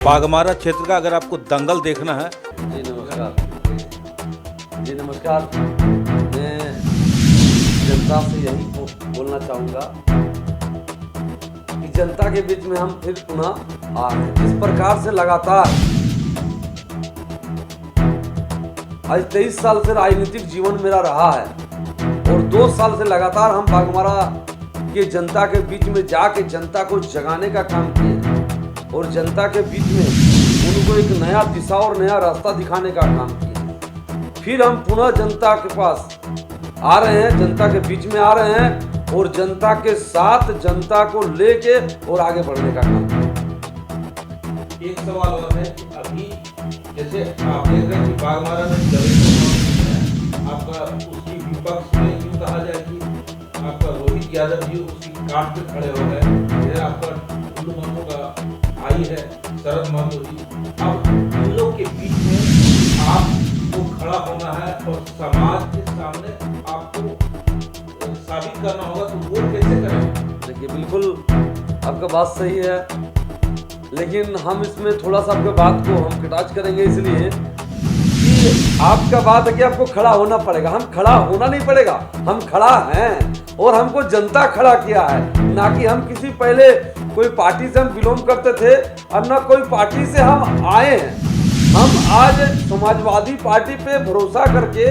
बाघमारा क्षेत्र का अगर आपको दंगल देखना है। जी नमस्कार। जी नमस्कार। मैं जनता से यही बोलना चाहूँगा कि जनता के बीच में हम फिर पुनः आ गए। जिस प्रकार से लगातार आज 23 साल से राजनीतिक जीवन मेरा रहा है और 2 साल से लगातार हम बाघमारा के जनता के बीच में जाके जनता को जगाने का काम किए और जनता के बीच में उनको एक नया दिशा और नया रास्ता दिखाने का काम किया। फिर हम पुनः जनता के पास आ रहे हैं, जनता के बीच में आ रहे हैं और जनता के साथ जनता को लेके और आगे बढ़ने का काम किया। एक सवाल और है कि अभी जैसे आप देख रहे हैं कि बाघमारा में है आपका, उसकी विपक्ष में यूँ कहा जाए कि आपका रोहित यादव जी उसकी काट पे खड़े हो गए, आपका टुल्लू महतो का आई है शरद महतो जी। अब इन लोग के बीच में आपको खड़ा होना है और समाज के सामने आपको साबित करना होगा, तो वो कैसे करें? देखिए बिल्कुल आपका बात सही है, लेकिन हम इसमें थोड़ा सा आपके बात को हम कटाच करेंगे इसलिए कि आपका बात है कि आपको खड़ा होना पड़ेगा। हम खड़ा होना नहीं पड़ेगा, हम खड़ा हैं और हमको जनता खड़ा किया है, ना कि हम किसी पहले कोई पार्टी से हम बिलोंग करते थे और ना कोई पार्टी से हम आए हैं। हम आज समाजवादी पार्टी पे भरोसा करके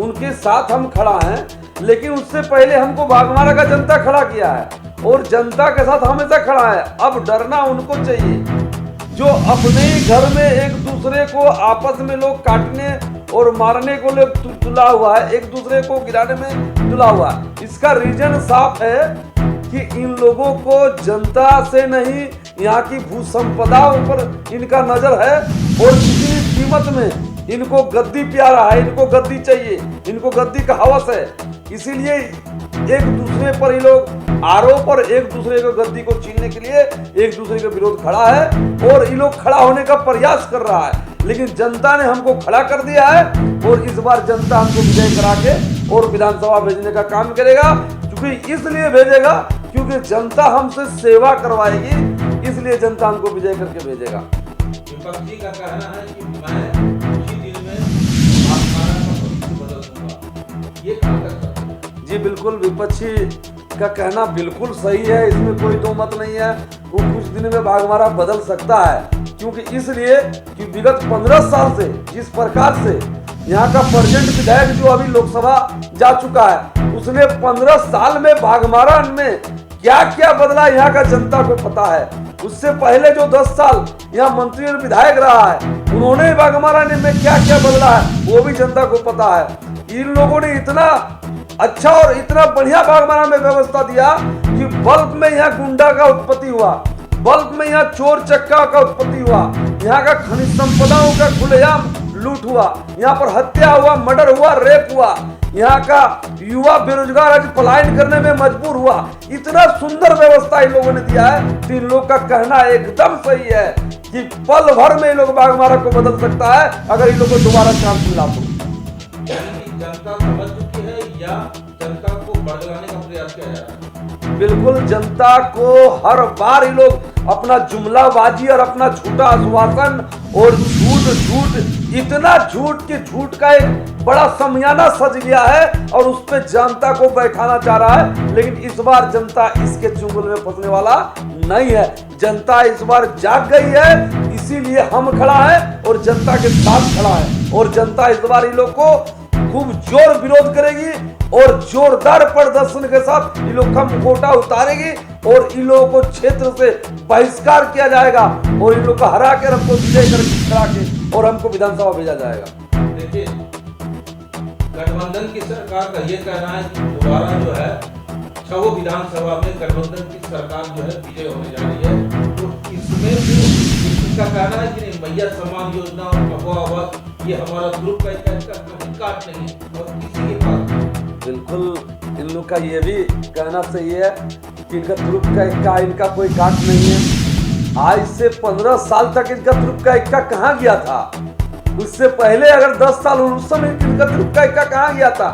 उनके साथ हम खड़ा हैं, लेकिन उससे पहले हमको बाघमारा का जनता खड़ा किया है और जनता के साथ हमेशा खड़ा है। अब डरना उनको चाहिए जो अपने ही घर में एक दूसरे को आपस में लोग काटने और मारने को लोग तुला हुआ है, एक दूसरे को गिराने में तुला हुआ है। इसका रीजन साफ है कि इन लोगों को जनता से नहीं, यहाँ की भू संपदाओं पर इनका नजर है और किसी कीमत में इनको गद्दी प्यारा है, इनको गद्दी चाहिए, इनको गद्दी का हवस है। इसीलिए एक दूसरे पर ये लोग आरोप और एक दूसरे को गद्दी को छीनने के लिए एक दूसरे के विरोध खड़ा है और ये लोग खड़ा होने का प्रयास कर रहा है, लेकिन जनता ने हमको खड़ा कर दिया है और इस बार जनता हमको विजय करा के और विधानसभा भेजने का काम करेगा। क्योंकि इसलिए भेजेगा क्योंकि जनता हमसे सेवा करवाएगी, इसलिए जनता हमको विजय करके भेजेगा। विपक्षी का कहना है कि मैं कुछ ही दिन में बाघमारा का भविष्य बदल दूंगा, ये कहां तक सच है? जी बिल्कुल, विपक्षी का कहना बिल्कुल सही है, इसमें कोई दो मत नहीं है। वो कुछ दिन में बाघमारा बदल सकता है, क्योंकि इसलिए कि विगत 15 साल से जिस प्रकार से यहाँ का प्रेजेंट विधायक जो अभी लोकसभा जा चुका है, उसने 15 साल में बाघमारा में क्या क्या बदला यहाँ का जनता को पता है। उससे पहले जो 10 साल यहाँ मंत्री और विधायक रहा है, उन्होंने बाघमारा में क्या क्या बदला है वो भी जनता को पता है। इन लोगों ने इतना अच्छा और इतना बढ़िया बाघमारा में व्यवस्था दिया कि बल्क में यहाँ गुंडा का उत्पत्ति हुआ, बल्क में यहाँ चोर चक्का का उत्पत्ति हुआ, यहाँ का खनिज संपदाओं का खुलेआम लूट हुआ, यहाँ पर हत्या हुआ, मर्डर हुआ, रेप हुआ, यहाँ का युवा बेरोजगार आज पलायन करने में मजबूर हुआ। इतना सुंदर व्यवस्था इन लोगों ने दिया है कि इन लोग का कहना एकदम सही है कि पल भर में इन लोग बाघमारा को बदल सकता है अगर इन लोग को दोबारा चांस मिला तो। जनता समझ चुकी है या जनता को बदलाने का प्रयास किया जा रहा है? बिल्कुल, जनता को हर बार ये लोग अपना जुमलाबाजी और अपना झूठा आश्वासन और झूठ इतना झूठ कि झूठ का एक बड़ा समियाना सज गया है और उस पे जनता को बैठाना चाह रहा है। लेकिन इस बार जनता इसके चुंगल में फंसने वाला नहीं है। जनता इस बार जाग गई है, इसीलिए हम खड़ा है और जनता के साथ खड़ा है और जनता इस बार इन लोग को खूब जोर विरोध करेगी और जोरदार प्रदर्शन के साथ इन लोग का मुखौटा उतारेगी और इन लोगों को क्षेत्र से बहिष्कार किया जाएगा और इन लोग को हरा के हमको विजय करा के और हमको विधानसभा भेजा जाएगा। देखिए, गठबंधन की सरकार का ये कहना है कि दोबारा जो है 6 विधानसभा में गठबंधन की सरकार जो है विजय होने जा रही है। तो इसमें भी इसका कहना है कि मैया सम्मान योजना और अफवाह ये हमारा ग्रुप का कहीं काट नहीं और किसी के पास। बिल्कुल, इन लोग का ये भी कहना सही है कि इनका ग्रुप का इनका कोई काट नहीं है। आज से 15 साल तक इनका ग्रुप का इक्का कहाँ गया था? उससे पहले अगर 10 साल उस समय इनका ग्रुप का इक्का कहाँ गया था?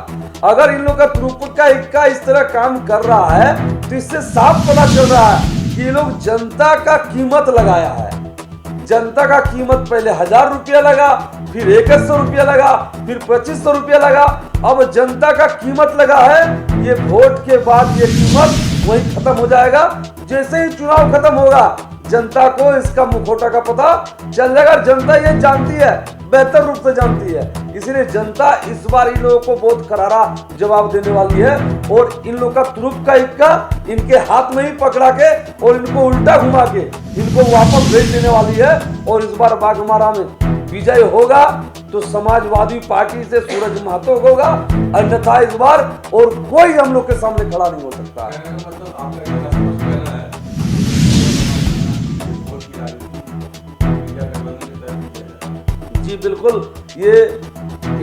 अगर इन लोग का ग्रुप का इक्का इस तरह काम कर रहा है तो इससे साफ पता चल रहा है कि ये लोग जनता का कीमत लगाया है। जनता का कीमत पहले 1000 रुपया लगा, फिर 2100 रुपया लगा, फिर 2500 रुपया लगा। अब जनता का कीमत लगा है, ये वोट के बाद ये कीमत वही खत्म हो जाएगा। जैसे ही चुनाव खत्म होगा जनता को इसका मुखौटा का पता चल जाएगा। जनता ये जानती है, बेहतर रूप से जानती है, इसलिए जनता इस बार इन लोगों को बहुत करारा जवाब देने वाली है और इन लोगों का तुरुप का इक्का इनके हाथ में ही पकड़ा के और इनको उल्टा घुमा के इनको वापस भेज देने वाली है। और इस बार बाघमारा में विजय होगा तो समाजवादी पार्टी से सूरज महतो होगा, अन्यथा इस बार और कोई हम लोग के सामने खड़ा नहीं हो सकता है। कहने का मतलब आपका कहना स्पष्ट कहना है वोट की इंडिया गठबंधन की तरफ से। जी बिल्कुल, ये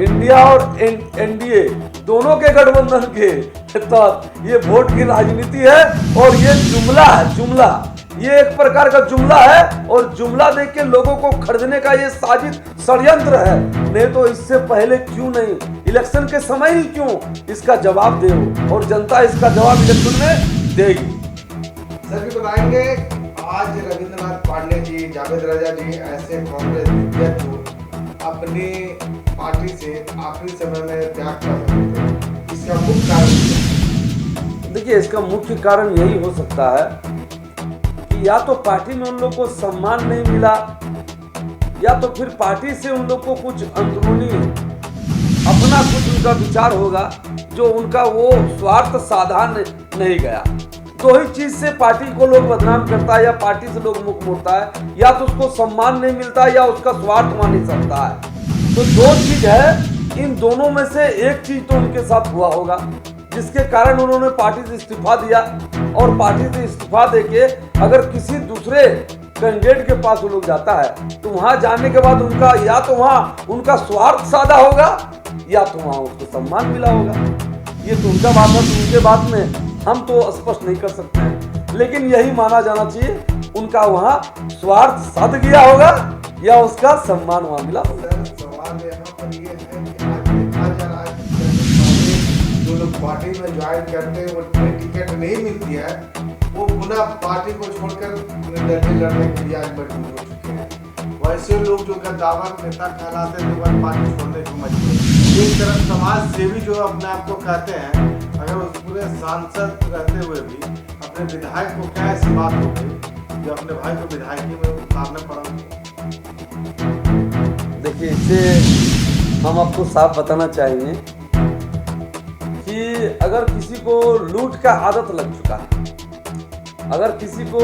इंडिया और एनडीए दोनों के गठबंधन के तहत ये वोट की राजनीति है और ये जुमला है, जुमला ये एक प्रकार का जुमला है और जुमला देख के लोगों को खरीदने का ये साजिश षड्यंत्र है। नहीं तो इससे पहले क्यों नहीं, इलेक्शन के समय ही क्यों इसका जवाब दे और जनता इसका जवाब इलेक्शन में देगी। सर जी बताएंगे, आज रविंद्रनाथ पांडे जी, जावेद रजा जी ऐसे कांग्रेस विधायक जो अपनी पार्टी से आखिरी समय में त्याग कर रहे थे, इसका मुख्य कारण क्या है? देखिए, इसका मुख्य कारण यही हो सकता है कि या तो पार्टी में उन लोग को सम्मान नहीं मिला या तो फिर पार्टी से उन लोग को कुछ अंदरूनी अपना कुछ उनका विचार होगा जो उनका वो स्वार्थ साधा नहीं गया। दो ही चीज से पार्टी को लोग बदनाम करता है या पार्टी से लोग मुख मोड़ता है, या तो उसको सम्मान नहीं मिलता या उसका स्वार्थ मान नहीं सकता है। तो दो चीज है, इन दोनों में से एक चीज तो उनके साथ हुआ होगा जिसके कारण उन्होंने पार्टी से इस्तीफा दिया। और पार्टी से इस्तीफा देके अगर किसी दूसरे कैंडिडेट के पास वो लोग जाता है तो वहां जाने के बाद उनका या तो वहां उनका स्वार्थ साधा होगा या तो वहां उसको सम्मान मिला होगा। ये तो उनका बात है, तो उनके बात में हम तो स्पष्ट नहीं कर सकते हैं, लेकिन यही माना जाना चाहिए उनका वहां स्वार्थ साध गया होगा या उसका सम्मान वहां मिला होगा। सर सवाल यहाँ पर ये है कि आज देखा जा रहा है कि जो लोग पार्टी में ज्वाइन करते हैं वो टिकट नहीं मिलती है, वो पुनः पार्टी को छोड़कर निर्दलीय लड़ने के लिए आज मजबूर हो चुके हैं। वैसे लोग जो गद्दावर नेता कहलाते थे वह पार्टी छोड़ने को मजबूर है। एक तरफ समाज सेवी जो अपने आप को कहते हैं, अगर उस पूरे सांसद रहते हुए भी अपने विधायक को क्या ऐसी बात हो गई जो अपने भाई को विधायकी में उतारना पड़ा? देखिए, इससे हम आपको साफ बताना चाहेंगे कि अगर किसी को लूट का आदत लग चुका है, अगर किसी को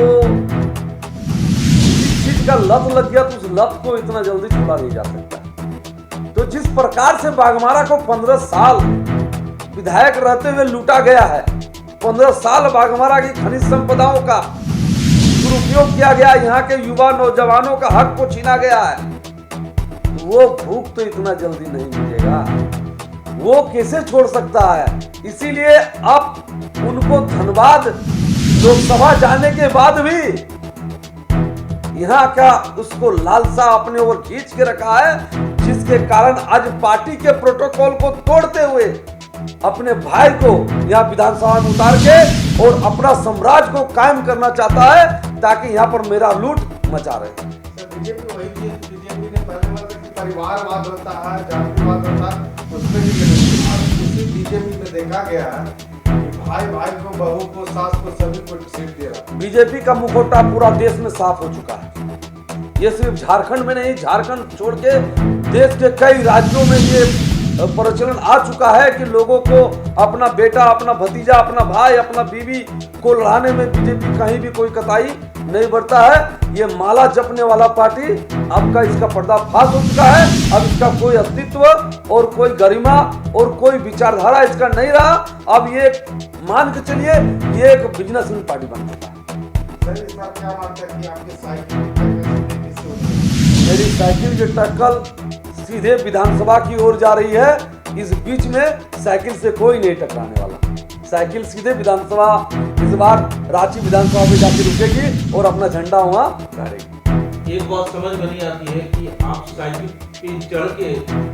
किसी चीज का लत लग गया तो उस लत को इतना जल्दी छोड़ा नहीं जा सकता। तो जिस प्रकार से बाघमारा को 15 साल विधायक रहते हुए लूटा गया है, 15 साल बाघमारा की खनिज संपदाओं का दुरुपयोग किया गया, यहाँ के युवा नौजवानों का हक को छीना गया है, वो भूख तो इतना जल्दी नहीं मिलेगा, वो कैसे छोड़ सकता है। इसीलिए अब उनको धनबाद लोकसभा जाने के बाद भी यहाँ का उसको लालसा अपने ओर खींच के रखा है, जिसके कारण आज पार्टी के प्रोटोकॉल को तोड़ते हुए अपने भाई को यहाँ विधानसभा में उतार के और अपना साम्राज्य को कायम करना चाहता है ताकि यहाँ पर मेरा लूट मचा रहे। बीजेपी वही चीज बीजेपी ने पहले बोला कि परिवारवाद होता है, जातिवाद होता है, उसमें भी उसी बीजेपी में देखा गया है कि भाई भाई को, बहू को, सास को, सभी को सीट दे रहा है। बीजेपी का मुखौटा पूरा देश में साफ हो चुका है। ये सिर्फ झारखंड में नहीं, झारखंड छोड़ के देश के कई राज्यों में ये प्रचलन आ चुका है कि लोगों को अपना बेटा, अपना भतीजा, अपना भाई, अपना बीवी को लड़ाने में बीजेपी कहीं भी कोई कताई नहीं बरता है। ये माला जपने वाला पार्टी आपका इसका पर्दाफाश हो चुका है। अब इसका कोई अस्तित्व और कोई गरिमा और कोई विचारधारा इसका नहीं रहा। अब ये मान के चलिए ये एक बिजनेसमैन पार्टी बन चुका है। सर इस बार क्या मानता है कि आपकी साइकिल किससे होगी? मेरी साइकिल की टक्कर सीधे विधानसभा की ओर जा रही है। इस बीच में साइकिल से कोई नहीं टकराने वाला। साइकिल सीधे विधानसभा, इस बार रांची विधानसभा में जाकर रुकेगी और अपना झंडा वहां गाड़ेगी। एक बात समझ में नहीं आती है कि आप साइकिल पे चढ़ के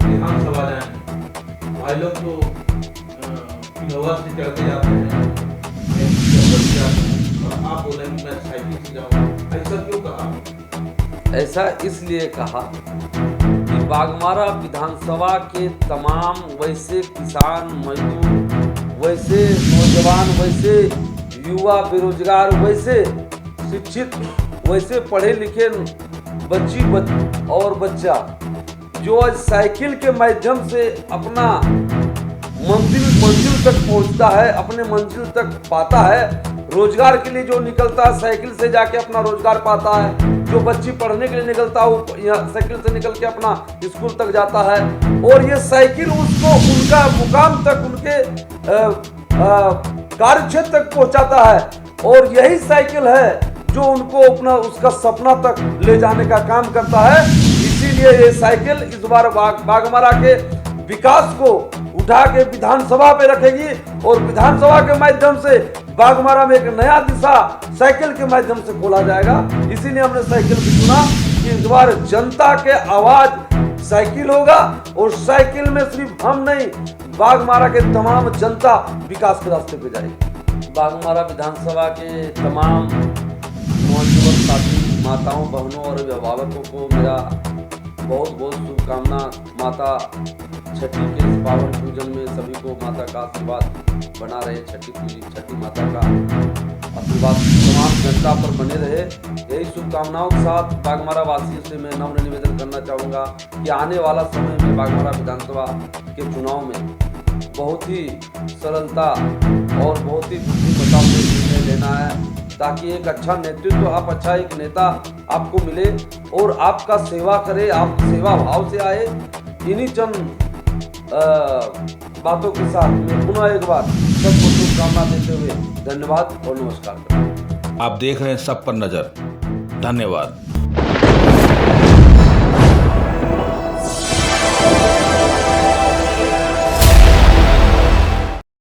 विधानसभा जाएं। भाई लोग तो इनोवा से चढ़ के जाते हैं और आप बोले मैं साइकिल से जाऊँ, ऐसा क्यों कहा? ऐसा इसलिए कहा कि बाघमारा विधानसभा के तमाम वैसे किसान मजदूर, वैसे नौजवान, वैसे युवा बेरोजगार, वैसे शिक्षित, वैसे पढ़े लिखे और बच्चा जो आज साइकिल के माध्यम से अपना मंजिल तक पहुंचता है, अपने मंजिल तक पाता है, रोजगार के लिए जो निकलता है साइकिल से जाके अपना रोजगार पाता है, जो बच्ची पढ़ने के लिए निकलता है वो यहाँ साइकिल से निकल के अपना स्कूल तक जाता है, और ये साइकिल उसको उनका मुकाम तक, उनके कार्य क्षेत्र तक पहुंचाता है, और यही साइकिल है जो उनको अपना उसका सपना तक ले जाने का काम करता है। इसीलिए ये साइकिल इस बार बाघमारा के विकास को उठा के विधानसभा पे रखेगी, और विधानसभा के माध्यम से बाघमारा में एक नया दिशा साइकिल के माध्यम से खोला जाएगा। इसीलिए हमने साइकिल को चुना कि इस बार जनता के आवाज साइकिल होगा, और साइकिल में सिर्फ हम नहीं, बाघमारा के तमाम जनता विकास के रास्ते पे जाएगी। बाघमारा विधानसभा के तमाम नौजवान साथी, माताओं, बहनों और अभिभावकों को मेरा बहुत बहुत शुभकामना। माता छठी के इस पावन पूजन में सभी को माता का आशीर्वाद बना रहे। छठी माता का आशीर्वाद तमाम जनता पर बने रहे। यही शुभकामनाओं के साथ बाघमारा वासियों से मैं नम्र निवेदन करना चाहूँगा कि आने वाला समय में बाघमारा विधानसभा के चुनाव में बहुत ही सरलता और बहुत ही बुद्धिमत्ता से निर्णय लेना है, ताकि एक अच्छा नेतृत्व, आप अच्छा एक नेता आपको मिले और आपका सेवा करे, आप सेवा भाव से आए। इन्हीं चंद बातों के साथ मैं पुनः एक बार सबको शुभकामना देते हुए धन्यवाद और नमस्कार करता हूं। आप देख रहे हैं सब पर नजर। धन्यवाद।